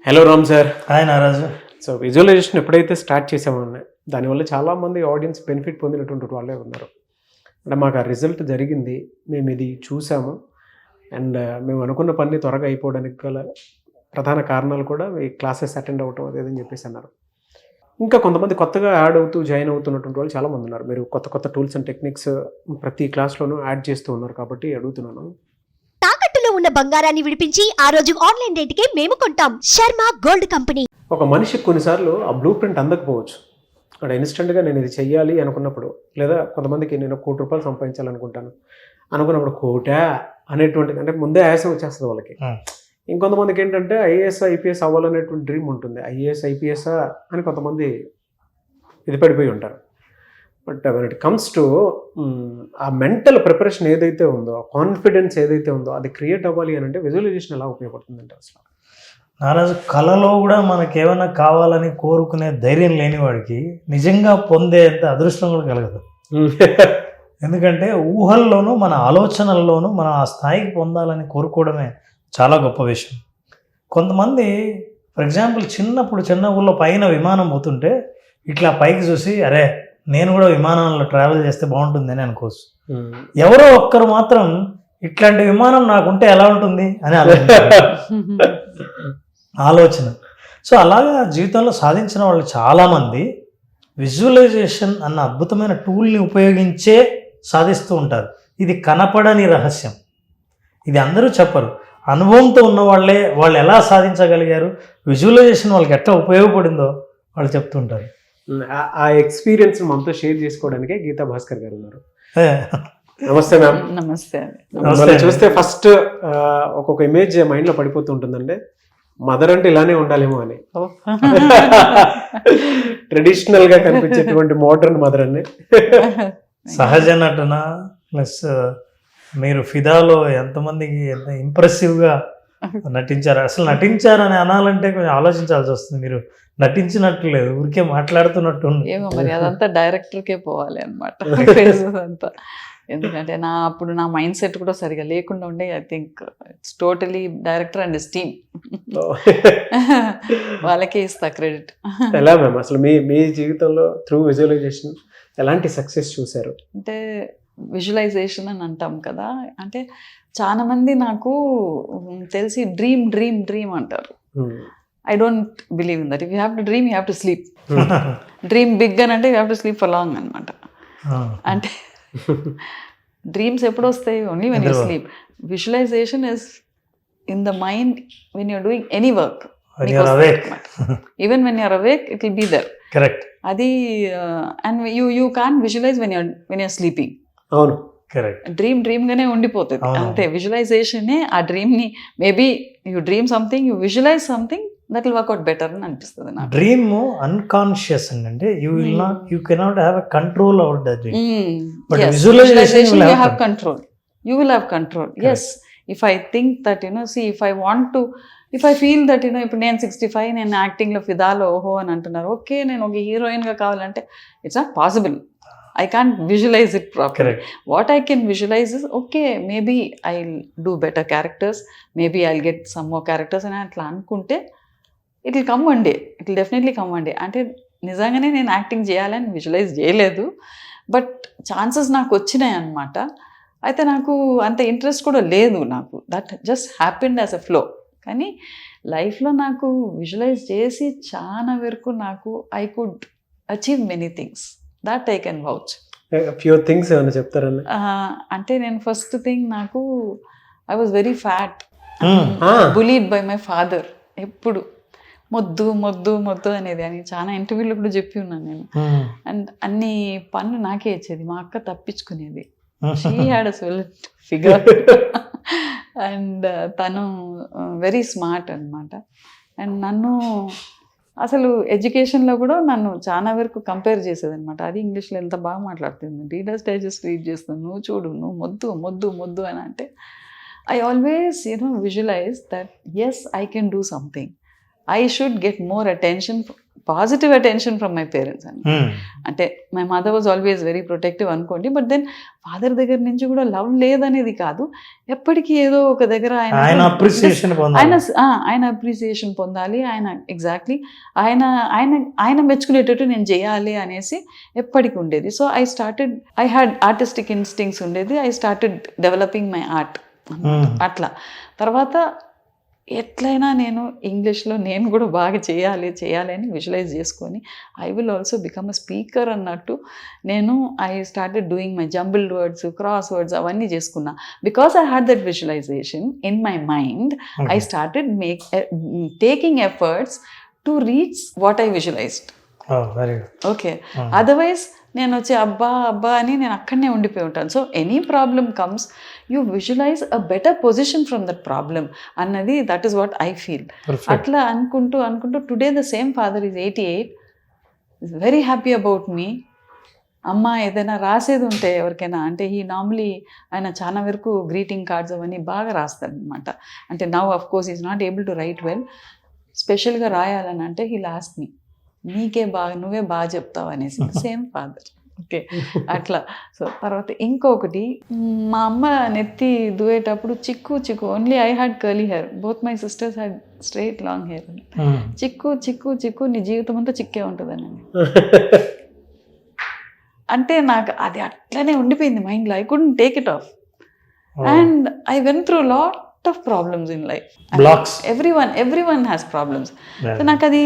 Hello Ram sir. Hi Naraju. So visualization ఎప్పుడైతే start చేసామో దానివల్ల చాలామంది ఆడియన్స్ బెనిఫిట్ పొందినటువంటి వాళ్ళే ఉన్నారు. అంటే మాకు ఆ రిజల్ట్ జరిగింది, మేము ఇది చూసాము, అండ్ మేము అనుకున్న పని త్వరగా అయిపోవడానికి గల ప్రధాన కారణాలు కూడా ఈ క్లాసెస్ అటెండ్ అవ్వటం అదేదని చెప్పేసి అన్నారు. ఇంకా కొంతమంది కొత్తగా యాడ్ అవుతూ జాయిన్ అవుతున్నటువంటి వాళ్ళు చాలామంది ఉన్నారు. మీరు కొత్త కొత్త టూల్స్ అండ్ టెక్నిక్స్ ప్రతి క్లాస్లోనూ యాడ్ చేస్తూ ఉన్నారు కాబట్టి అడుగుతున్నాను. తాకట్టులో ఉన్న బంగారాన్ని విడిపించి ఆ రోజు ఆన్లైన్ రేటుకే మేము కొంటాం. Sharma gold company. ఒక మనిషికి కొన్నిసార్లు ఆ బ్లూ ప్రింట్ అందకపోవచ్చు. అక్కడ ఇన్స్టెంట్గా నేను ఇది చెయ్యాలి అనుకున్నప్పుడు, లేదా కొంతమందికి నేను 1 కోటి రూపాయలు సంపాదించాలనుకుంటాను అనుకున్నప్పుడు, కోటా అనేటువంటిది అంటే ముందే ఆయాసం వచ్చేస్తుంది వాళ్ళకి. ఇంకొంతమందికి ఏంటంటే ఐఏఎస్ ఐపీఎస్ అవ్వాలనేటువంటి డ్రీమ్ ఉంటుంది. ఐఏఎస్ ఐపీఎస్ అని కొంతమంది ఇది పడిపోయి ఉంటారు. But when it comes to ఆ మెంటల్ ప్రిపరేషన్ ఏదైతే ఉందో, కాన్ఫిడెన్స్ ఏదైతే ఉందో అది క్రియేట్ అవ్వాలి అని అంటే విజువలైజేషన్ ఎలా ఉపయోగపడుతుందంటే అసలు నారాజు, కళలో కూడా మనకేమైనా కావాలని కోరుకునే ధైర్యం లేని వాడికి నిజంగా పొందేంత అదృష్టం కూడా కలగదు. ఎందుకంటే ఊహల్లోనూ మన ఆలోచనల్లోనూ మనం ఆ స్థాయికి పొందాలని కోరుకోవడమే చాలా గొప్ప విషయం. కొంతమంది ఫర్ ఎగ్జాంపుల్ చిన్న ఊళ్ళో పైన విమానం పోతుంటే ఇట్లా పైకి చూసి అరే నేను కూడా విమానంలో ట్రావెల్ చేస్తే బాగుంటుంది అని అనుకోవచ్చు. ఎవరో ఒక్కరు మాత్రం ఇట్లాంటి విమానం నాకుంటే ఎలా ఉంటుంది అని ఆలోచన. సో అలాగా జీవితంలో సాధించిన వాళ్ళు చాలామంది విజువలైజేషన్ అన్న అద్భుతమైన టూల్ని ఉపయోగించే సాధిస్తూ ఉంటారు. ఇది కనపడని రహస్యం, ఇది అందరూ చెప్పరు. అనుభవంతో ఉన్న వాళ్ళు ఎలా సాధించగలిగారు, విజువలైజేషన్ వాళ్ళకి ఎట్లా ఉపయోగపడిందో వాళ్ళు చెప్తుంటారు. ఆ ఎక్స్పీరియన్స్ మనతో షేర్ చేసుకోవడానికే గీతా భాస్కర్ గారు ఉన్నారు. నమస్తే మ్యామ్. నమస్తే. చూస్తే ఫస్ట్ ఒక్కొక్క ఇమేజ్ మైండ్లో పడిపోతూ ఉంటుందండి. మదర్ అంటే ఇలానే ఉండాలేమో అని. ట్రెడిషనల్ గా కనిపించేటువంటి మోడర్న్ మదర్ అని. సహజ నటన ప్లస్ మీరు ఫిదాలో ఎంతమందికి ఎంత ఇంప్రెసివ్గా నటించారు. అసలు నటించారని అనాలంటే కొంచెం ఆలోచించాల్సి వస్తుంది. మీరు నటించినట్టు లేదు, ఊరికే మాట్లాడుతున్నట్టు. ఏమో మరి అదంతా డైరెక్టర్కే పోవాలి అనమాట అంతా. ఎందుకంటే అప్పుడు నా మైండ్ సెట్ కూడా సరిగా లేకుండా ఉండే. I think it's totally director and his team, వాళ్ళకే ఇస్తా క్రెడిట్. ఎలా మ్యామ్ అసలు మీ జీవితంలో త్రూ విజువలైజేషన్ ఎలాంటి సక్సెస్ చూసారు? అంటే విజువలైజేషన్ అని అంటాం కదా, అంటే చాలా మంది నాకు తెలిసి డ్రీమ్ డ్రీమ్ డ్రీమ్ అంటారు. I don't believe in that. If you have to dream, you have to sleep. Dream big అని అంటే you have to sleep for long అనమాట. అంటే డ్రీమ్స్ ఎప్పుడు వస్తాయి? Only when you sleep. Visualization is in the mind when you're doing any work. Even when you're awake it will be there. Correct. అది and you can visualize when you're sleeping. అవును, correct. Dream గానే ఉండిపోతుంది అంతే. విజువలైజేషనే ఆ డ్రీమ్ని, maybe you dream something, you visualize something, that will work out better అని అనిపిస్తుంది నాకు. డ్రీమ్ అన్కాన్షియస్ అంటే you cannot have a control over the dream. But visualization you have control. You will have control. Yes, if I think that if I want to, if I feel that ఇప్పుడు నేను 65, నేను యాక్టింగ్లో ఫిదాలో ఓహో అని అంటున్నారు. Okay, నేను ఒక హీరోయిన్గా కావాలంటే it's not possible. I can't visualize it properly. Correct. What I can visualize is, okay, maybe I'll do better characters, maybe I'll get some more characters అని అట్లా అనుకుంటే it will come one day. It will definitely come one day. అంటే నిజంగానే నేను acting చేయాలని visualise చేయలేదు, but chances నాకు వచ్చినాయి అన్నమాట. అయితే నాకు అంత ఇంట్రెస్ట్ కూడా లేదు, నాకు that just happened as a flow. కానీ లైఫ్లో నాకు విజువలైజ్ చేసి చాలా వరకు నాకు I could achieve many things. That I can vouch. Few things ఏమైనా చెప్తారండి? అంటే నేను ఫస్ట్ థింగ్, నాకు I was very fat, bullied by my father. ఎప్పుడు మొద్దు మొద్దు మొద్దు అనేది అని చాలా ఇంటర్వ్యూలో కూడా చెప్పి ఉన్నాను నేను. అండ్ అన్ని పనులు నాకే ఇచ్చేది, మా అక్క తప్పించుకునేది. She had a svelte figure and తను వెరీ స్మార్ట్ అనమాట. అండ్ నన్ను అసలు ఎడ్యుకేషన్లో కూడా నన్ను చాలా వరకు కంపేర్ చేసేది అనమాట. అది ఇంగ్లీష్లో ఎంత బాగా మాట్లాడుతుంది, రీడర్స్ డైజెస్ట్ రీడ్ చేస్తాను, నువ్వు చూడు, నువ్వు మొద్దు మొద్దు మొద్దు అని అంటే, I always visualize that yes I can do something. I should get more attention, positive attention from my parents అని. అంటే my mother was always very protective అనుకోండి, బట్ దెన్ ఫాదర్ దగ్గర నుంచి కూడా లవ్ లేదనేది కాదు, ఎప్పటికీ ఏదో ఒక దగ్గర ఆయన అప్రిసియేషన్ పొందాలి, ఆయన ఎగ్జాక్ట్లీ ఆయన ఆయన ఆయన మెచ్చుకునేటట్టు నేను చేయాలి అనేసి ఎప్పటికి ఉండేది. So I had artistic instincts ఉండేది. I started developing my art అట్లా. తర్వాత ఎట్లయినా నేను ఇంగ్లీష్లో నేను కూడా బాగా చేయాలి అని విజువలైజ్ చేసుకొని I will also become a speaker అన్నట్టు నేను I started doing my jumbled words, crosswords అవన్నీ చేసుకున్నా. Because I had that visualization in my mind, I started taking efforts to reach what I visualized. Okay, otherwise నేను వచ్చి అబ్బా అని నేను అక్కడనే ఉండిపోయి ఉంటాను. So any problem comes, you visualize a better position from that problem అన్నది, that is what I feel. అట్లా అనుకుంటూ today the same father is 88, is very happy about me. అమ్మ ఏదైనా రాసేది ఉంటే ఎవరికైనా అంటే నార్మలీ ఆయన చాలా వరకు గ్రీటింగ్ కార్డ్స్ అవన్నీ బాగా రాస్తాడు అనమాట. అంటే now of course is not able to right well. స్పెషల్గా రాయాలని అంటే హీ లాస్ట్ మీ, నువ్వే బాగా చెప్తావు అనేసి. Same father. ఓకే, అట్లా. సో తర్వాత ఇంకొకటి, మా అమ్మ నెత్తి దువ్వేటప్పుడు చిక్కు only I had curly hair, both my sisters had straight long hair. చిక్కు నీ జీవితం అంతా చిక్కే ఉంటుందని. అంటే నాకు అది అట్లనే ఉండిపోయింది మైండ్లో. I couldn't take it off. And I went through lot of problems in life. Everyone has problems. So నాకు అది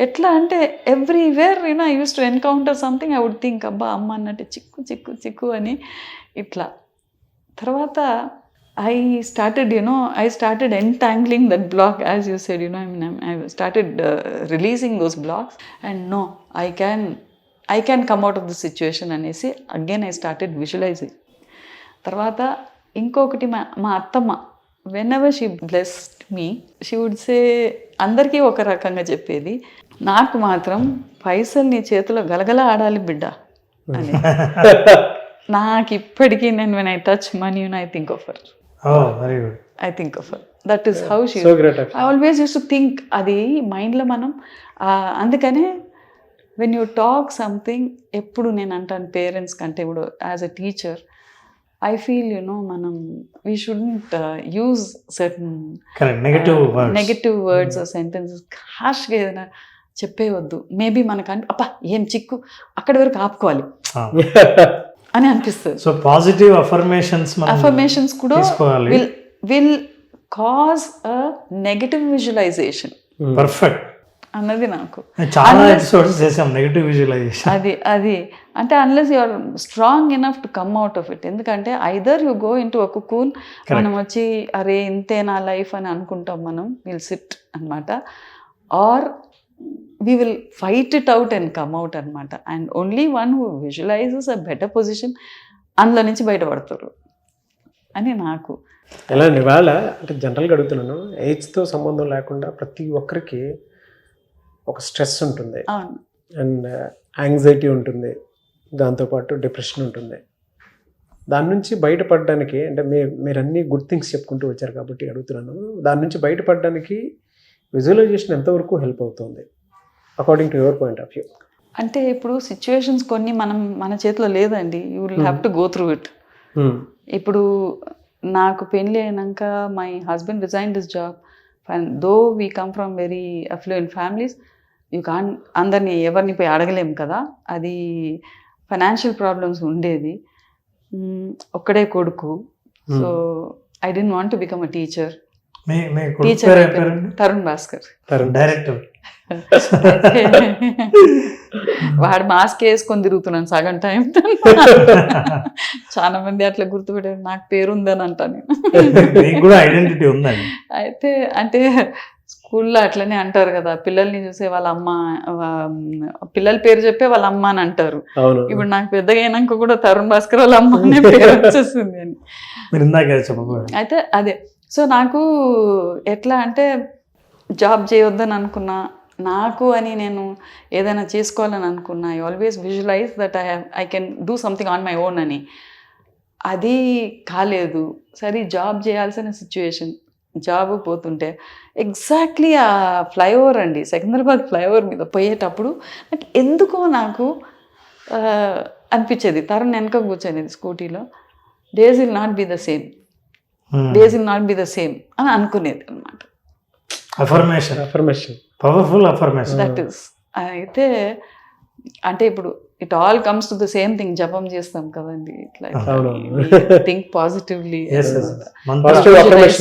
ఎట్లా అంటే everywhere I use to encounter something, I would think అబ్బా అమ్మ అన్నట్టు చిక్కు అని ఇట్లా. తర్వాత I started entangling that block, as you said, I started releasing those blocks and no I can come out of the situation అనేసి again I started visualizing. తర్వాత ఇంకొకటి, మా అత్తమ్మ whenever she blessed me, she would say, అందరికీ ఒక రకంగా చెప్పేది, నాకు మాత్రం పైసలు నీ చేతిలో గలగల ఆడాలి బిడ్డ అని. నాకు ఇప్పటికీ నేను when I touch money, I think of her. I think of her. That is how she is. I always used to think, అది మైండ్లో మనం అందుకనే when you talk something, ఎప్పుడు నేను అంటాను పేరెంట్స్ కంటే ఇప్పుడు as a teacher I feel, we shouldn't use certain negative words or sentences. harshగా ఏదైనా చెప్పేవద్దు. మేబీ మనకు అబ్బా ఏం చిక్కు అక్కడి వరకు ఆపుకోవాలి అని అనిపిస్తుంది. సో పాజిటివ్ అఫర్మేషన్స్ కూడా will cause a negative visualization. Perfect అన్నది నాకు చాలా ఎపిసోడ్స్ చేసాం నెగటివ్ విజువలైజేషన్. అది అంటే unless you are strong enough to come out of it. ఎందుకంటే either you go in to ఒక కూల్, మనం వచ్చి అరే ఇంతే నా లైఫ్ అని అనుకుంటాం, మనం విల్ సిట్ అనమాట, or we will fight it out and come out అనమాట. And only one who visualizes a better position అందులో నుంచి బయటపడతారు అని నాకు. ఎలా ఇవాళ అంటే జనరల్గా అడుగుతున్నాను, ఏజ్తో సంబంధం లేకుండా ప్రతి ఒక్కరికి ఒక స్ట్రెస్ ఉంటుంది అండ్ యాంగ్జైటీ ఉంటుంది, దాంతోపాటు డిప్రెషన్ ఉంటుంది. దాని నుంచి బయటపడడానికి అంటే మీరు అన్ని గుడ్ థింగ్స్ చెప్పుకుంటూ వచ్చారు కాబట్టి అడుగుతున్నాను, దాని నుంచి బయటపడడానికి విజువలైజేషన్ ఎంతవరకు హెల్ప్ అవుతుంది according to your point of view? అంటే ఇప్పుడు సిచ్యువేషన్స్ కొన్ని మన చేతిలో లేదండి, you will have to go through it. ఇప్పుడు నాకు పెళ్ళి అయినాక my husband resign this job, though we come from very affluent families, you can అందరినీ ఎవరిని పోయి అడగలేము కదా, అది ఫైనాన్షియల్ ప్రాబ్లమ్స్ ఉండేది, ఒక్కడే కొడుకు. So I don't want to become a teacher. Tarun Bhaskar director. వాడు మాస్క్ వేసుకొని తిరుగుతున్నాను సగం టైం. చాలా మంది అట్లా గుర్తుపెట్టారు, నాకు పేరు ఉందని అంటాను. ఐడెంటిటీ ఉందండి. అయితే అంటే స్కూల్లో అట్లనే అంటారు కదా, పిల్లల్ని చూసే వాళ్ళ అమ్మ, పిల్లల పేరు చెప్పే వాళ్ళ అమ్మ అని అంటారు. ఇప్పుడు నాకు పెద్దగా అయినాక కూడా తరుణ్ భాస్కర్ వాళ్ళ అమ్మ అనే పేరు వచ్చేస్తుంది అని. అయితే అదే, సో నాకు ఎట్లా అంటే జాబ్ చేయొద్దని అనుకున్నా, నాకు అని నేను ఏదైనా చేసుకోవాలని అనుకున్నా, I always visualize that I can do something on my own అని. అది కాలేదు. సరే జాబ్ చేయాల్సిన సిచ్యువేషన్, జాబ్ పోతుంటే ఎగ్జాక్ట్లీ ఆ ఫ్లైఓవర్ అండి, సికింద్రాబాద్ ఫ్లైఓవర్ మీద పోయేటప్పుడు నాకు అనిపించేది, తరుణ్ వెనక కూర్చొనేది స్కూటీలో, days will not be the same, days will not be the same అని అనుకునేది అనమాట. Affirmation powerful affirmation. That is అయితే అంటే ఇప్పుడు it all comes to the same thing, జపం చేస్తాం కదండి, ఇట్లా థింక్ పాజిటివ్లీ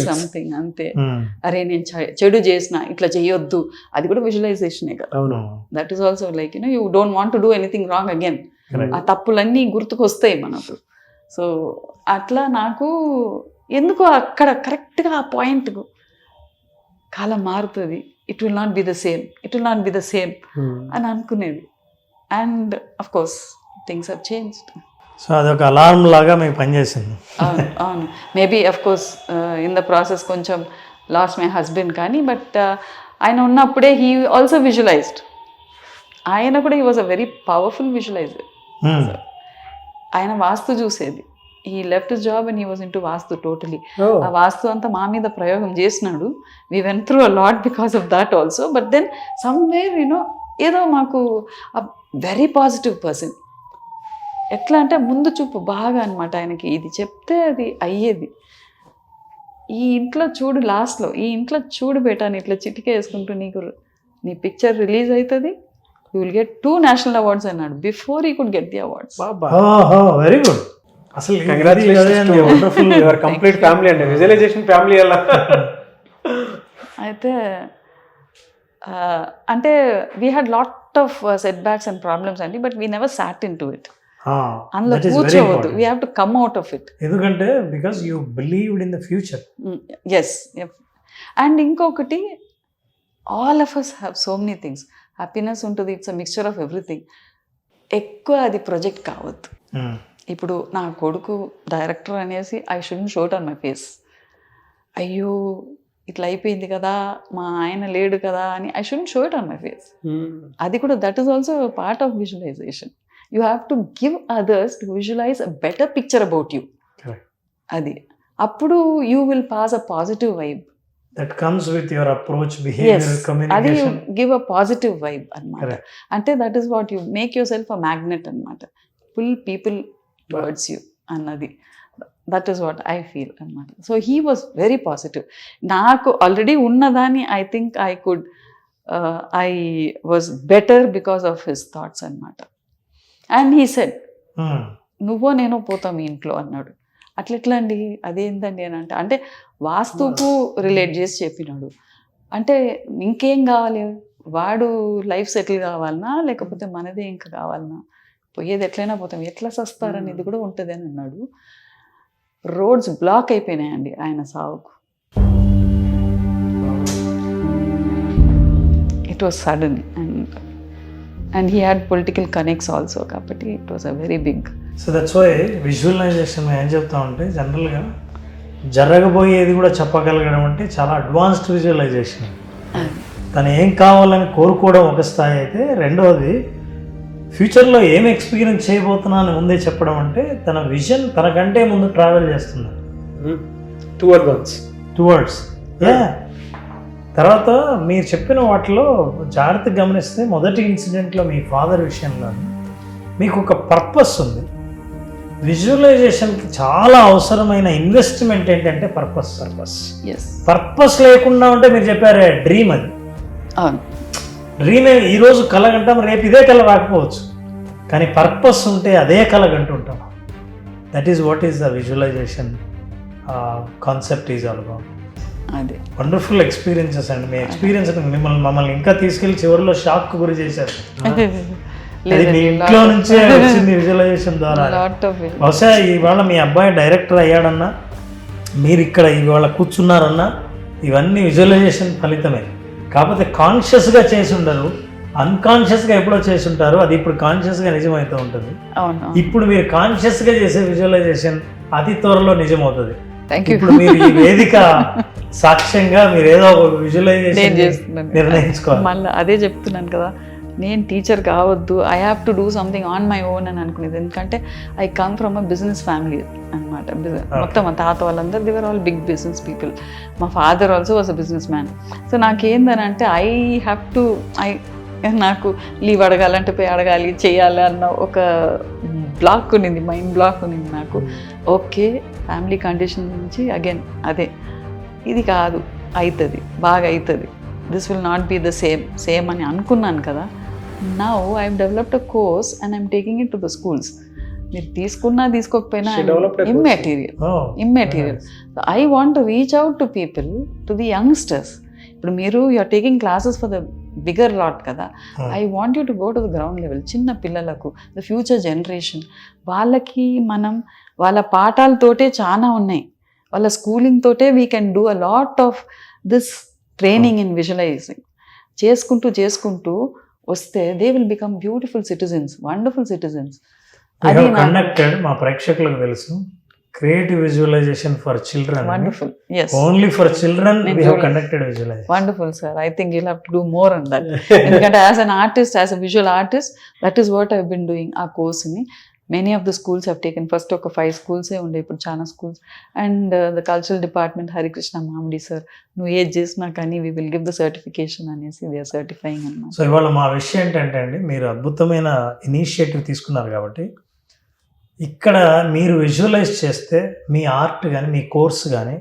సంథింగ్ అంతే. అరే నేను చెడు చేసిన, ఇట్లా చేయొద్దు, అది కూడా విజువలైజేషనే కదా. That is also like you don't want to do anything wrong again. ఆ తప్పులన్నీ గుర్తుకొస్తాయి మనకు. సో అట్లా నాకు ఎందుకో అక్కడ కరెక్ట్గా ఆ పాయింట్, కాలం మారుతుంది, it will not be the same, it will not be the same అని అనుకునేది. And of course things have changed. So అదొక అలారం లాగా మీకు పనిచేసింది. అవును maybe of course in the process కొంచెం లాస్ మై హస్బెండ్, కానీ బట్ ఆయన ఉన్నప్పుడే హీ ఆల్సో విజువలైజ్డ్. ఆయన కూడా he was a very powerful visualiser. ఆయన వాస్తు చూసేది. He left his job and he was into vastu totally. ఆ వాస్తు అంతా మా మీద ప్రయోగం చేసినాడు. We went through a lot because of that also. But then somewhere ఏదో మాకు వెరీ పాజిటివ్ పర్సన్. ఎట్లా అంటే ముందు చూపు బాగా అనమాట ఆయనకి. ఇది చెప్తే అది అయ్యేది. ఈ ఇంట్లో చూడు, లాస్ట్లో ఈ ఇంట్లో చూడు బేటాని ఇట్లా చిటికే వేసుకుంటూ నీ పిక్చర్ రిలీజ్ అవుతుంది, you will get 2 national awards అన్నాడు before he could get the awards. Very good. అసలు కంప్లీట్ ఫ్యామిలీ అండి, విజువలైజేషన్ ఫ్యామిలీ అలా. అయితే అంటే we had lot of setbacks and problems అండి, but we never sat into it. అందులో కూర్చోవద్దు, we have to come out of it. ఎందుకంటే because you believed in the future. Yes. And ఇంకొకటి, all of us have so many things. Happiness ఉంటుంది, it's a mixture of everything. ఎక్కువ అది project కావద్దు. ఇప్పుడు నా కొడుకు డైరెక్టర్ అనేసి I shouldn't show it on my face. అయ్యో ఇట్లా అయిపోయింది కదా, మా ఆయన లేడు కదా అని I shouldn't show it on my face. అది కూడా that is also part of visualization. You have to give others to visualize a better picture about you. అది అప్పుడు you will pass a positive vibe. That comes with your approach, behavior, communication. అది you give a positive vibe అన్నమాట. అంటే that is what you make yourself a magnet అన్నమాట. Pull people towards you అన్నది. That is what I feel అన్నమాట. So he was very positive. నాకు already ఉన్నదాన్ని I think I was better because of his thoughts అన్నమాట. And he said, నువ్వో నేనో పోతాం ఈ ఇంట్లో అన్నాడు. అట్లెట్లా అండి, అదేంటండి అని అంటే వాస్తుకు రిలేట్ చేసి చెప్పినాడు. అంటే ఇంకేం కావాలి, వాడు లైఫ్ సెటిల్ కావాలన్నా లేకపోతే మనదే ఇంకా కావాలన్నా, పోయేది ఎట్లయినా పోతాం, ఎట్లా సస్తారనేది కూడా ఉంటుంది అని అన్నాడు. రోడ్స్ బ్లాక్ అయిపోయినాయండి ఆయన సావుకు. It was sudden and he had political connects also, కాబట్టి it was a very big. So that's why visualisation ఏం చెప్తా ఉంటే జనరల్గా జరగబోయేది కూడా చెప్పగలగడం అంటే చాలా అడ్వాన్స్డ్ విజువలైజేషన్. తను ఏం కావాలని కోరుకోవడం ఒక స్థాయి అయితే, రెండవది ఫ్యూచర్లో ఏం ఎక్స్పీరియన్స్ చేయబోతున్నా అని ముందే చెప్పడం అంటే తన విజన్ తనకంటే ముందు ట్రావెల్ చేస్తున్నారు టువర్డ్స్. తర్వాత మీరు చెప్పిన వాటిలో జాగ్రత్తగా గమనిస్తే మొదటి ఇన్సిడెంట్లో మీ ఫాదర్ విషయంలో మీకు ఒక పర్పస్ ఉంది. విజువలైజేషన్కి చాలా అవసరమైన ఇన్వెస్ట్మెంట్ ఏంటంటే పర్పస్ లేకుండా ఉంటే మీరు చెప్పారే డ్రీమ్, అది డ్రీమే ఈరోజు కలగంటాం, రేపు ఇదే కళ రాకపోవచ్చు, కానీ పర్పస్ ఉంటే అదే కలగంటుంటాం. That is what is the visualisation concept is all about. అదే వండర్ఫుల్ ఎక్స్పీరియన్సెస్ అండి. మీ ఎక్స్పీరియన్స్ మమ్మల్ని ఇంకా తీసుకెళ్ళి చివరిలో షాక్ గురి చేశారు. అది మీ ఇంట్లో నుంచే వచ్చింది విజువలైజేషన్ ద్వారా. బహుశా ఇవాళ మీ అబ్బాయి డైరెక్టర్ అయ్యాడన్నా, మీరు ఇక్కడ ఇవాళ కూర్చున్నారన్నా, ఇవన్నీ విజువలైజేషన్ ఫలితమే. కాకపోతే కాన్షియస్గా చేసి ఉండరు, అన్కాన్షియస్గా ఎప్పుడో చేసి ఉంటారు, అది ఇప్పుడు కాన్షియస్గా నిజమవుతూ ఉంటుంది. ఇప్పుడు మీరు కాన్షియస్గా చేసే విజువలైజేషన్ అతి త్వరలో నిజమవుతుంది. ఇప్పుడు మీరు ఈ వేదిక సాక్ష్యంగా మీరు ఏదో ఒక విజువలైజేషన్ నిర్ణయించుకోవాలి. మళ్ళీ అదే చెప్తున్నాను కదా, నేను టీచర్ కావద్దు, I have to do something on my own అని అనుకునేది. ఎందుకంటే I come from a business family అనమాట. మొత్తం మా తాత వాళ్ళందరూ they were all big business people. మా father also was a businessman. So నాకేందని అంటే నాకు లీవ్ అడగాలంటే పోయి అడగాలి, చేయాలి అన్న ఒక బ్లాక్ ఉన్నింది, మైండ్ బ్లాక్ ఉన్నింది నాకు. ఓకే, ఫ్యామిలీ కండిషన్ నుంచి అగైన్ అదే, ఇది కాదు, అవుతుంది, బాగా అవుతుంది, this will not be the same అని అనుకున్నాను కదా. Now I developed a course and I'm taking it to the schools. మీరు తీసుకున్నా తీసుకోకపోయినా immaterial. I want to reach out to people, to the youngsters. ఇప్పుడు మీరు you're taking classes for the bigger lot కదా. I want you to go to the ground level. చిన్న పిల్లలకు, the future generation, వాళ్ళకి మనం వాళ్ళ పాఠాలతోటే చాలా ఉన్నాయి, వాళ్ళ స్కూలింగ్ తోటే we can do a lot of this training in visualising. చేసుకుంటూ వస్తే they will become beautiful citizens, wonderful citizens. అది కండక్టెడ్, మా ప్రేక్షకులకు తెలుసు, creative visualization for children. Wonderful. Yes. Only for children we have conducted visualization. Wonderful, sir. I think you'll have to do more on that. Because as an artist, as a visual artist, that is what I've been doing our course in. Many of the schools have taken, first ఒక 5 schools ఉండే, ఇప్పుడు చాలా schools. And the cultural department, Hari Krishna Mamdi sir, నువ్వు ఏది చేసినా కానీ we will give the certification అనేసి they are certifying అన్నమాట. సో ఇవాళ మా విషయం ఏంటంటే అండి, మీరు అద్భుతమైన ఇనిషియేటివ్ తీసుకున్నారు కాబట్టి ఇక్కడ మీరు విజువలైజ్ చేస్తే మీ ఆర్ట్ కానీ మీ కోర్స్ కానీ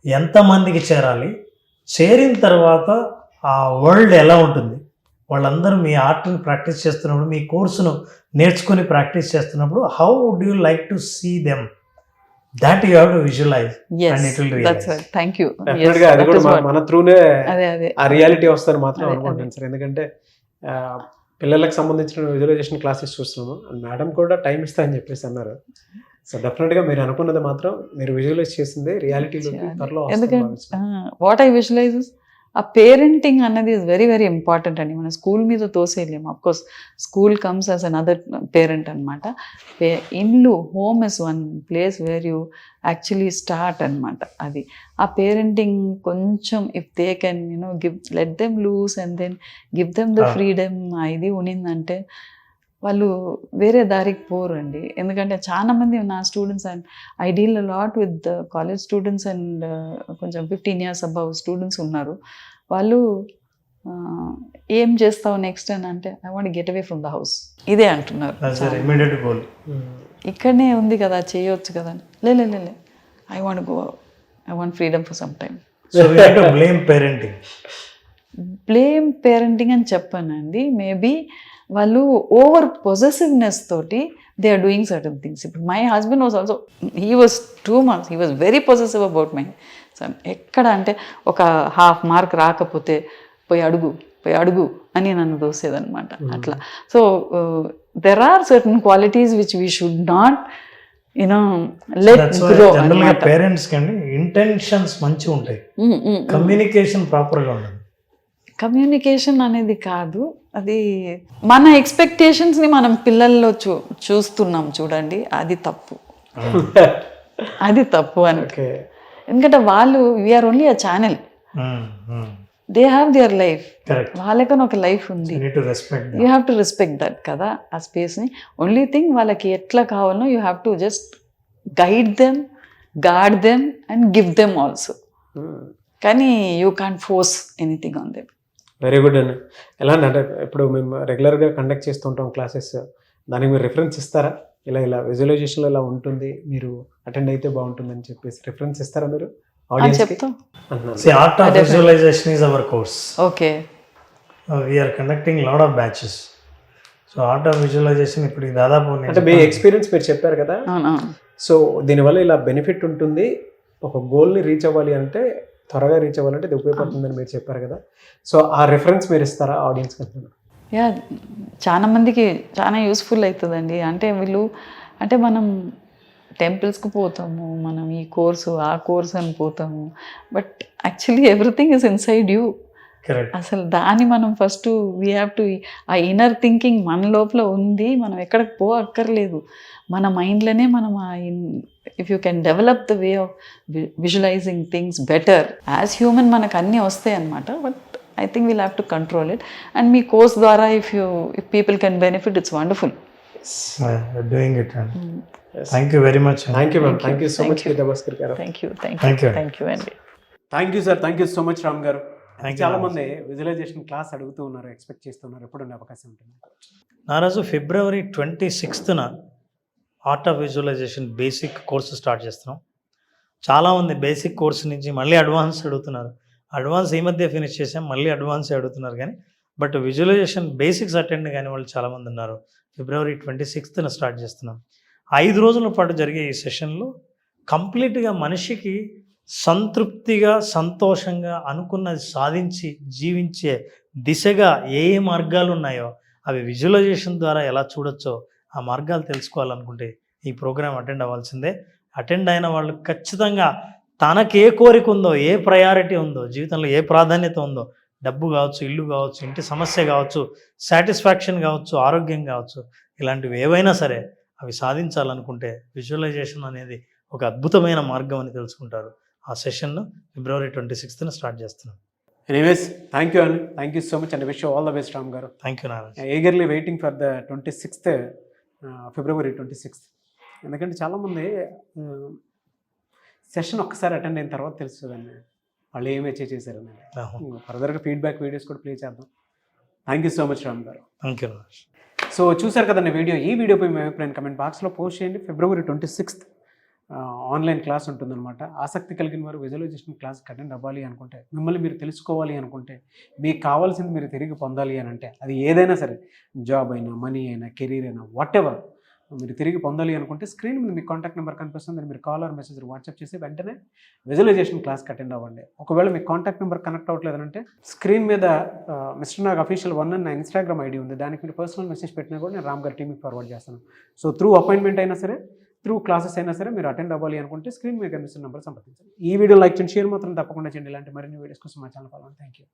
ఎంతమందికి చేరాలి, చేరిన తర్వాత ఆ వరల్డ్ ఎలా ఉంటుంది, వాళ్ళందరూ మీ ఆర్ట్ని ప్రాక్టీస్ చేస్తున్నప్పుడు, మీ కోర్సును నేర్చుకుని ప్రాక్టీస్ చేస్తున్నప్పుడు, how would you like to see them, that you have to visualize and it will realize. Thank you. అది కూడా మన త్రూనే ఆ రియాలిటీ వస్తుంది మాత్రం అనుకుంటాను సార్. ఎందుకంటే పిల్లలకు సంబంధించిన విజువలైజేషన్ క్లాసెస్ చూస్తున్నాము, అండ్ మేడం కూడా టైం ఇస్తా అని చెప్పేసి అన్నారు. సో డెఫినెట్గా మీరు అనుకున్నది మాత్రం మీరు విజువలైజ్ చేసింది రియాలిటీలో త్వరలో. ఎందుకంటే వాట్ ఐ విజువలైజ్ ఆ పేరెంటింగ్ అన్నది ఇస్ వెరీ వెరీ ఇంపార్టెంట్ అండి. మన స్కూల్ మీద తోసేయలేము. Of course school comes as another parent అనమాట. ఇల్లు, home is one place where you actually start అనమాట. అది ఆ పేరెంటింగ్ కొంచెం if they can let them loose and then give them the freedom, ఇది ఉనిందంటే వాళ్ళు వేరే దారికి పోరు అండి. ఎందుకంటే చాలామంది నా students, and I deal lot with college students and కొంచెం 15 years అబవ్ స్టూడెంట్స్ ఉన్నారు. వాళ్ళు ఏం చేస్తావు నెక్స్ట్ అని అంటే, I want get away from the house, ఇదే అంటున్నారు. ఇక్కడనే ఉంది కదా, చేయొచ్చు కదా. లే I want go, I want freedom for some time. Blame parenting అని చెప్పానండి. మేబీ వాళ్ళు ఓవర్ పొజెసివ్నెస్ తోటి they are doing certain things. ఇప్పుడు my husband was also, he was 2 months he was very possessive about my son. ఎక్కడ అంటే ఒక 1/2 mark రాకపోతే పోయి అడుగు అని నన్ను దోసేదనమాట అట్లా. So there are certain qualities which we should not let grow. Parents కండి ఇంటెన్షన్స్ మంచిగా ఉంటాయి, కమ్యూనికేషన్ ప్రాపర్గా ఉండదు. కమ్యూనికేషన్ అనేది కాదు, అది మన ఎక్స్పెక్టేషన్స్ని మనం పిల్లల్లో చూస్తున్నాం చూడండి, అది తప్పు. అది తప్పు అని. ఎందుకంటే వాళ్ళు, we're only a channel, they have their life, వాళ్ళకని ఒక లైఫ్ ఉంది. You have to respect that కదా, ఆ స్పేస్ని. ఓన్లీ థింగ్ వాళ్ళకి ఎట్లా కావాలనో you have to just guide them, guard them and give them also. కానీ you can't force anything on them. Very good అండి. ఎలా అంటే ఇప్పుడు మేము రెగ్యులర్గా కండక్ట్ చేస్తుంటాం క్లాసెస్, దానికి మీరు రిఫరెన్స్ ఇస్తారా? ఇలా విజువలైజేషన్లో ఇలా ఉంటుంది, మీరు అటెండ్ అయితే బాగుంటుందని చెప్పేసి రిఫరెన్స్ ఇస్తారా మీరు? చెప్తాం. Art of visualization is our course. Okay. We are conducting lot of batches. So art of visualization ఇప్పుడు దాదాపు అంటే మీ ఎక్స్పీరియన్స్ మీరు చెప్పారు కదా, సో దీనివల్ల ఇలా బెనిఫిట్ ఉంటుంది, ఒక గోల్ని రీచ్ అవ్వాలి అంటే, త్వరగా రీచ్ అవ్వాలంటే ఇది ఉపయోగపడుతుందని మీరు చెప్పారు కదా. సో ఆ రిఫరెన్స్ మీరు ఇస్తారా ఆడియన్స్ కి? యా, చాలా మందికి చాలా యూస్ఫుల్ అవుతుందండి. అంటే మనం టెంపుల్స్కి పోతాము, మనం ఈ కోర్సు ఆ కోర్స్ అని పోతాము, but actually everything is inside you. అసలు దాన్ని మనం ఫస్ట్ వీ హ్యావ్ టు, ఆ ఇన్నర్ థింకింగ్ మన లోపల ఉంది, మనం ఎక్కడికి అక్కర్లేదు, మన మైండ్లోనే మనం if you can develop the way of visualising things better as human, మనకు అన్నీ వస్తాయి అన్నమాట. But I think we'll have to control it. And me course ద్వారా if people can benefit, it's wonderful. Doing it అండి. Thank you very much. Thank you ma'am. Thank you so much Geetha Bhaskar garu. Thank you. Thank you. Thank you అండి. Thank you sir. Thank you so much Ram garu. Thank you. చాలా మంది visualisation class అడుగుతూ ఉన్నారు, expect చేస్తున్నారు, ఎప్పుడు ఉండే అవకాశం ఉంటుంది? నారాజు ఫిబ్రవరి 26న art of visualisation basic course start చేస్తున్నాం. చాలామంది బేసిక్ కోర్సు నుంచి మళ్ళీ అడ్వాన్స్ అడుగుతున్నారు. అడ్వాన్స్ ఈ మధ్య ఫినిష్ చేసాం, మళ్ళీ అడ్వాన్స్ అడుగుతున్నారు. కానీ బట్ విజువలైజేషన్ బేసిక్స్ అటెండ్ కానీ వాళ్ళు చాలామంది ఉన్నారు. ఫిబ్రవరి 26న స్టార్ట్ చేస్తున్నాం. 5 రోజుల పాటు జరిగే ఈ సెషన్లో కంప్లీట్గా మనిషికి సంతృప్తిగా, సంతోషంగా, అనుకున్నది సాధించి జీవించే దిశగా ఏ ఏ మార్గాలు ఉన్నాయో అవి విజువలైజేషన్ ద్వారా ఎలా చూడొచ్చో ఆ మార్గాలు తెలుసుకోవాలనుకుంటే ఈ ప్రోగ్రాం అటెండ్ అవ్వాల్సిందే. అటెండ్ అయిన వాళ్ళు ఖచ్చితంగా తనకు ఏ కోరిక ఉందో, ఏ ప్రయారిటీ ఉందో, జీవితంలో ఏ ప్రాధాన్యత ఉందో, డబ్బు కావచ్చు, ఇల్లు కావచ్చు, ఇంటి సమస్య కావచ్చు, సాటిస్ఫాక్షన్ కావచ్చు, ఆరోగ్యం కావచ్చు, ఇలాంటివి ఏవైనా సరే అవి సాధించాలనుకుంటే విజువలైజేషన్ అనేది ఒక అద్భుతమైన మార్గం అని తెలుసుకుంటారు. ఆ సెషన్ను ఫిబ్రవరి 26న స్టార్ట్ చేస్తున్నాం. ఎనీవేస్ థ్యాంక్ యూ అండి. Thank you so much and wish all the best Ram garu. Thank you Narayana. Eagerly waiting for the 26th February 26th. ఎందుకంటే చాలామంది సెషన్ ఒక్కసారి అటెండ్ అయిన తర్వాత తెలుస్తుందండి వాళ్ళు ఏమి అచీవ్ చేశారని. ఫర్దర్గా ఫీడ్బ్యాక్ వీడియోస్ కూడా ప్లే చేద్దాం. Thank you so much Ram garu. Thank you Narayana. So చూసారు కదండి వీడియో. ఈ వీడియోపై మీ అభిప్రాయం కమెంట్ బాక్స్లో పోస్ట్ చేయండి. ఫిబ్రవరి 26th ఆన్లైన్ క్లాస్ ఉంటుందన్నమాట. ఆసక్తి కలిగిన వారు విజువలైజేషన్ క్లాస్కి అటెండ్ అవ్వాలి అనుకుంటే, మిమ్మల్ని మీరు తెలుసుకోవాలి అనుకుంటే, మీకు కావాల్సింది మీరు తిరిగి పొందాలి అని అంటే, అది ఏదైనా సరే, జాబ్ అయినా, మనీ అయినా, కెరీర్ అయినా, వాట్ ఎవర్ మీరు తిరిగి పొందాలి అనుకుంటే స్క్రీన్ మీద మీ కాంటాక్ట్ నెంబర్ కనిపిస్తుంది. మీరు కాల్ ఆర్ మెసేజ్ వాట్సాప్ చేసి వెంటనే విజువలైజేషన్ క్లాస్కి అటెండ్ అవ్వండి. ఒకవేళ మీ కాంటాక్ట్ నెంబర్ కనెక్ట్ అవ్వట్లేదంటే స్క్రీన్ మీద మిస్టర్ నాగ్ అఫీషియల్ 1 అని నా ఇన్స్టాగ్రామ్ ఐడి ఉంది. దానికి మీరు పర్సనల్ మెసేజ్ పెట్టినా కూడా నేను రామ్ గారి టీమ్కి ఫార్వర్డ్ చేస్తాను. సో త్రూ అపాయింట్మెంట్ అయినా సరే, త్రూ క్లాసెస్ అయినా సరే మీరు అటెండ్ అవ్వాలి అనుకుంటే స్క్రీన్ మీద కనిపిస్తున్న నెంబర్ సంప్రదించండి. ఈ వీడియో లైక్ చేయండి, షేర్ మాత్రం తప్పకుండా చేయండి. ఇలాంటి మరిన్ని వీడియోస్ కోసం మా ఛానల్ ఫాలో. Thank you.